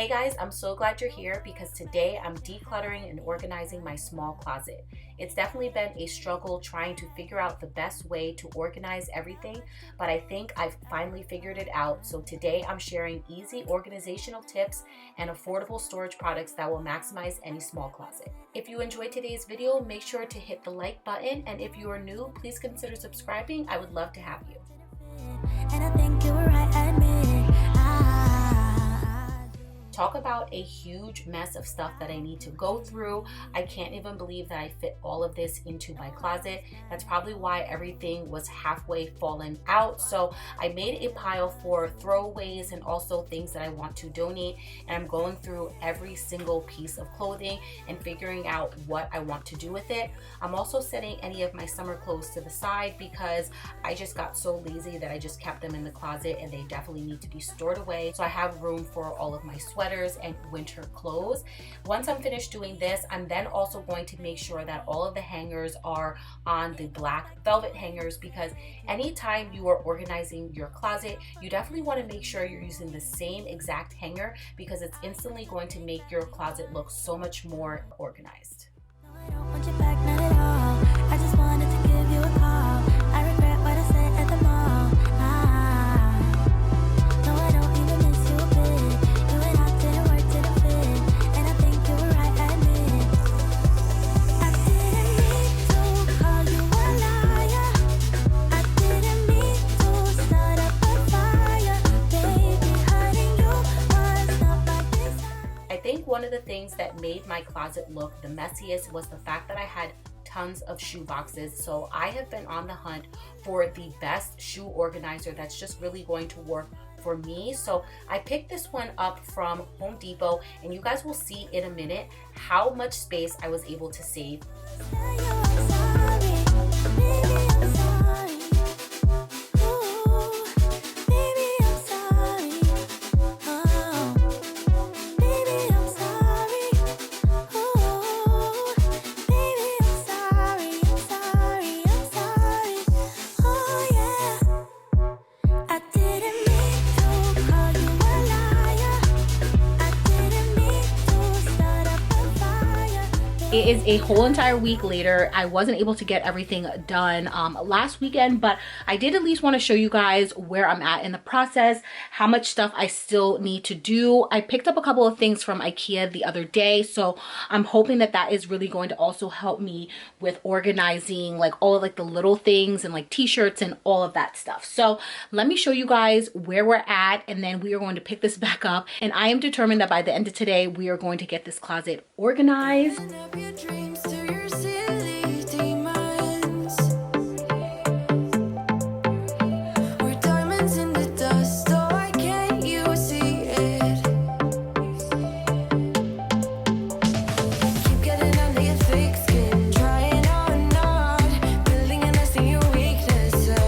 Hey guys, I'm so glad you're here because today I'm decluttering and organizing my small closet. It's definitely been a struggle trying to figure out the best way to organize everything, but I think I've finally figured it out. So today I'm sharing easy organizational tips and affordable storage products that will maximize any small closet. If you enjoyed today's video, make sure to hit the like button, and if you are new, please consider subscribing. I would love to have you. And I think you were right, admit. Talk about a huge mess of stuff that I need to go through. I can't even believe that I fit all of this into my closet. That's probably why everything was halfway fallen out. So I made a pile for throwaways and also things that I want to donate. And I'm going through every single piece of clothing and figuring out what I want to do with it. I'm also setting any of my summer clothes to the side because I just got so lazy that I just kept them in the closet, and they definitely need to be stored away. So I have room for all of my sweaters and winter clothes. Once I'm finished doing this, I'm then also going to make sure that all of the hangers are on the black velvet hangers, because anytime you are organizing your closet, you definitely want to make sure you're using the same exact hanger, because it's instantly going to make your closet look so much more organized. I don't want you back, not at all. I just wanted to give you a call. I regret what I said at the mall. No, I don't even miss you a bit. You and I didn't work, didn't fit. And I think you were right, admit. I didn't mean to call you a liar. I didn't mean to start up a fire. Baby, hurting you was not my desire. I think one of the things that made my closet look the messiest was the fact that I had tons of shoe boxes. So I have been on the hunt for the best shoe organizer that's just really going to work for me. So I picked this one up from Home Depot, and you guys will see in a minute how much space I was able to save. Tell you I'm sorry, baby, I'm sorry. Ooh, baby, I'm sorry. Oh, baby, I'm sorry. Ooh, baby, I'm sorry. I'm sorry. I'm sorry. Oh yeah. I didn't mean to call you a liar. I didn't mean to start up a fire. It is a whole entire week later. I wasn't able to get everything done last weekend, but I did at least want to show you guys where I'm at in the process, how much stuff I still need to do. I picked up a couple of things from IKEA the other day, so I'm hoping that that is really going to also help me with organizing like all of like the little things and like t-shirts and all of that stuff. So let me show you guys where we're at, and then we are going to pick this back up. And I am determined that by the end of today, we are going to get this closet organized. Up your dreams to your silly demons. We're diamonds in the dust. Oh, why can't you see it? Keep getting under your thick skin, trying on, building a nest in your weaknesses.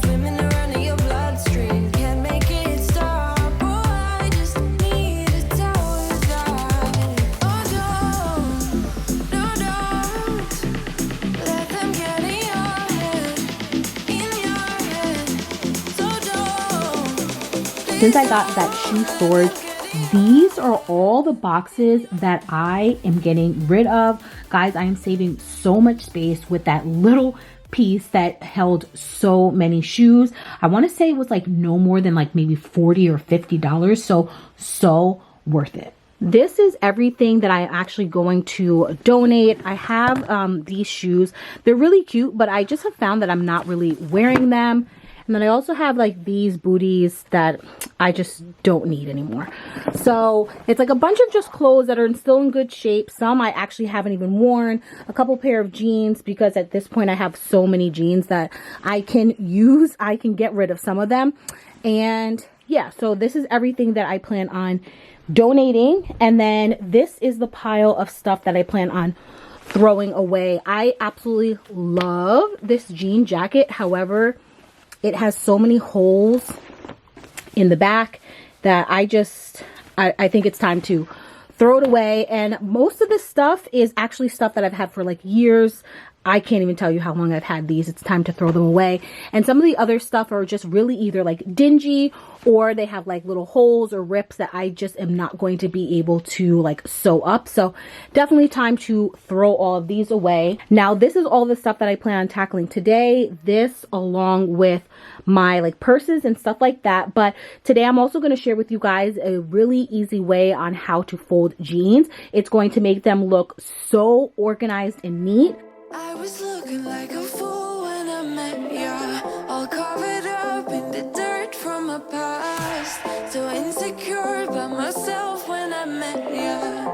Swimming around in your bloodstream, can't make it stop. Oh, I just need to tell you that. Oh, don't let them get in your head, so don't. Since I got that shoe storage, these are all the boxes that I am getting rid of. Guys, I am saving so much space with that little piece that held so many shoes. I want to say it was like no more than like maybe $40 or $50. So worth it. This is everything that I'm actually going to donate. I have these shoes. They're really cute, but I just have found that I'm not really wearing them. And then I also have like these booties that I just don't need anymore. So it's like a bunch of just clothes that are still in good shape. Some I actually haven't even worn. A couple pair of jeans, because at this point I have so many jeans that I can use. I can get rid of some of them. And yeah, so this is everything that I plan on donating. And then this is the pile of stuff that I plan on throwing away. I absolutely love this jean jacket. However, it has so many holes in the back that I think it's time to throw it away. And most of this stuff is actually stuff that I've had for like years. I can't even tell you how long I've had these. It's time to throw them away. And some of the other stuff are just really either like dingy, or they have like little holes or rips that I just am not going to be able to like sew up. So definitely time to throw all of these away. Now this is all the stuff that I plan on tackling today. This along with my like purses and stuff like that. But today I'm also going to share with you guys a really easy way on how to fold jeans. It's going to make them look so organized and neat. I was looking like a fool when I met ya, all covered up in the dirt from my past. So insecure by myself when I met ya.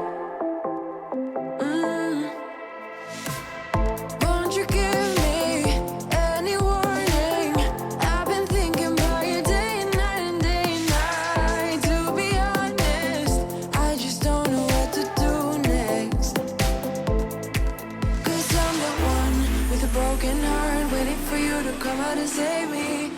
Won't you give me any warning? I've been thinking about you day and night and day and night. To be honest, I just don't know what to do next. Cause I'm the one with a broken heart, waiting for you to come out and save me.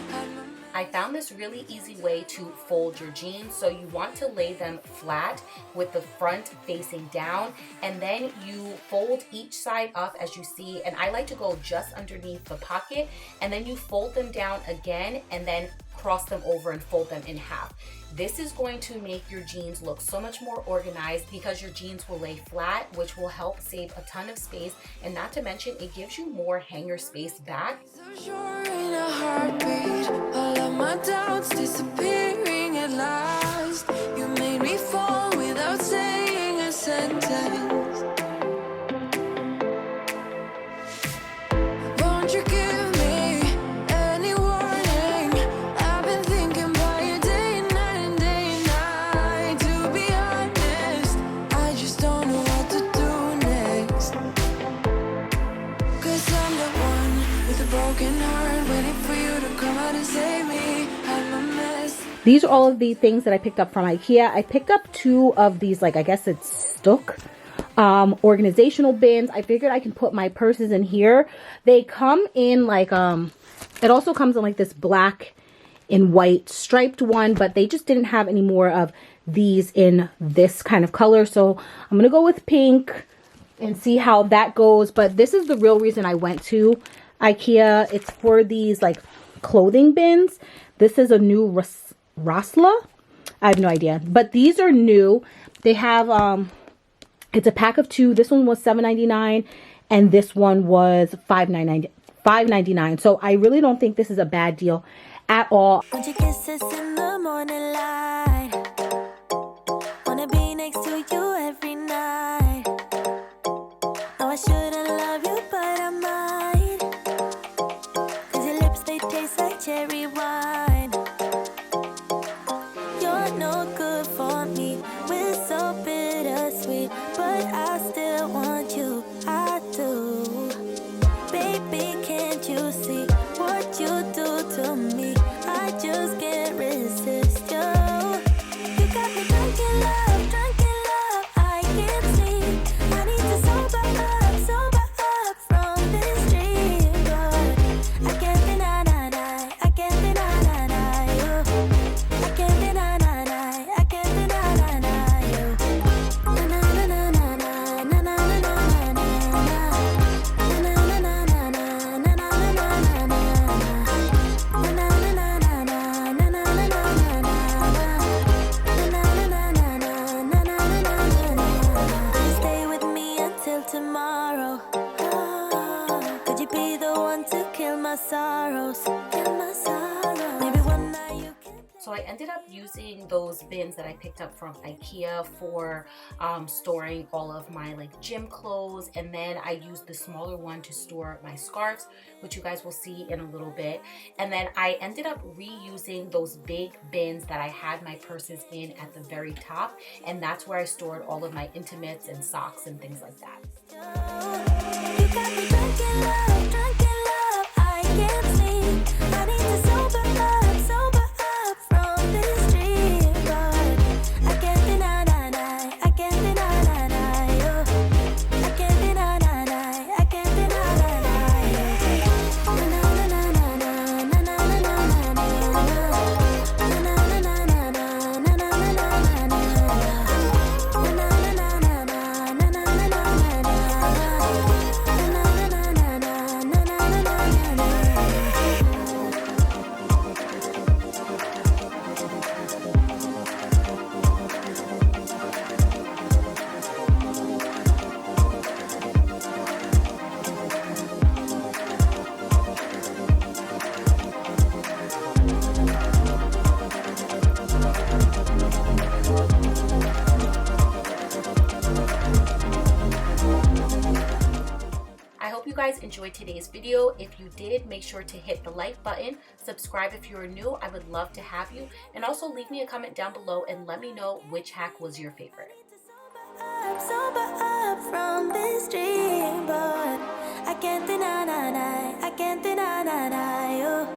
I found this really easy way to fold your jeans. So you want to lay them flat with the front facing down, and then you fold each side up as you see, and I like to go just underneath the pocket, and then you fold them down again and then cross them over and fold them in half. This is going to make your jeans look so much more organized because your jeans will lay flat, which will help save a ton of space, and not to mention it gives you more hanger space back. So sure in a heartbeat, all of my doubts disappearing at last. You made me fall without saying a sentence. Won't you give me any warning? I've been thinking about you day and night and day and night. To be honest, I just don't know what to do next. Cause I'm the one with a broken heart, waiting for you to come out and save me. I'm a mess. These are all of the things that I picked up from IKEA. I picked up 2 of these, like I guess it's stuck organizational bins. I figured I can put my purses in here. They come in like it also comes in like this black and white striped one, but they just didn't have any more of these in this kind of color. So I'm gonna go with pink and see how that goes. But this is the real reason I went to IKEA. It's for these like clothing bins. This is a new Rosla. I have no idea, but these are new. They have it's a pack of 2. This one was $7.99 and this one was $5.99. So I really don't think this is a bad deal at all. Want your kisses in the morning light. Wanna be next to you every night. No, I shouldn't love you, but I might. Cause your lips, they taste like cherry wine. You're no good for me. We're so bittersweet, but I still want you. I do. Baby, can't you see what you do to me? I just can't resist you. You got me drunk in love, I can't sleep. I need to sober up from this dream. But I can't deny you. I can't deny you. Na na na na na na na na na na stay with me until tomorrow. Could you be the one to kill my sorrows? Maybe one night you can. So I ended up using those bins that I picked up from IKEA for storing all of my like gym clothes, and then I used the smaller one to store my scarves, which you guys will see in a little bit. And then I ended up reusing those big bins that I had my purses in at the very top, and that's where I stored all of my intimates and socks and things like that. You got me drunk in love, I can't sleep. I need to sober up from this dream. But I can't deny you. I can't deny you. I can't deny you. Na na na na na na na na na na na na na na na na na. Na na na na na na na na na na. guys enjoyed today's video. If you did, make sure to hit the like button, subscribe if you're new. I would love to have you. And also leave me a comment down below and let me know which hack was your favorite. Sober up from this dream, but I can't deny, I can't deny, you.